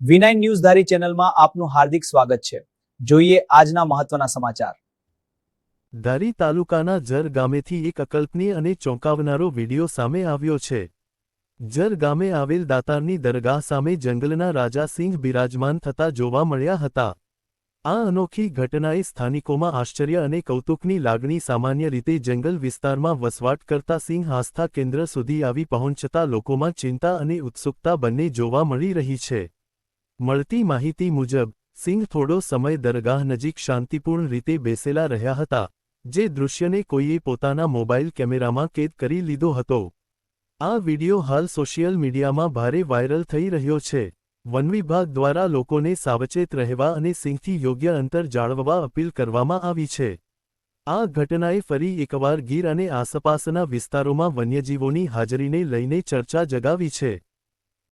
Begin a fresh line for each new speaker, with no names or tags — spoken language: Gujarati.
V9 ન્યૂઝ ધારી ચેનલમાં આપનું હાર્દિક સ્વાગત છે। જોઈએ આજના મહત્વના સમાચાર।
ધારી તાલુકાના જર ગામેથી એક અકલ્પનીય અને ચોંકાવનારો વિડિયો સામે આવ્યો છે। જર ગામે આવેલ દાતારની દરગાહ સામે જંગલના રાજા સિંહ બિરાજમાન થતા જોવા મળ્યા હતા। આ અનોખી ઘટનાએ સ્થાનિકોમાં આશ્ચર્ય અને કૌતુકની લાગણી સામાન્ય રીતે જંગલ વિસ્તારમાં વસવાટ કરતા સિંહ આસ્થા કેન્દ્ર સુધી આવી પહોંચતા લોકોમાં ચિંતા અને ઉત્સુકતા બંને જોવા મળી રહી છે। મળતી માહિતી મુજબ સિંહ થોડો સમય દરગાહ નજીક શાંતિપૂર્ણ રીતે બેસેલા રહ્યા હતા, જે દૃશ્યને કોઈએ પોતાના મોબાઈલ કેમેરામાં કેદ કરી લીધો હતો। આ વિડિયો હાલ સોશિયલ મીડિયામાં ભારે વાયરલ થઈ રહ્યો છે। વન વિભાગ દ્વારા લોકોને સાવચેત રહેવા અને સિંહથી યોગ્ય અંતર જાળવવા અપીલ કરવામાં આવી છે। આ ઘટનાએ ફરી એકવાર ગીર અને આસપાસના વિસ્તારોમાં વન્યજીવોની હાજરીને લઈને ચર્ચા જગાવી છે।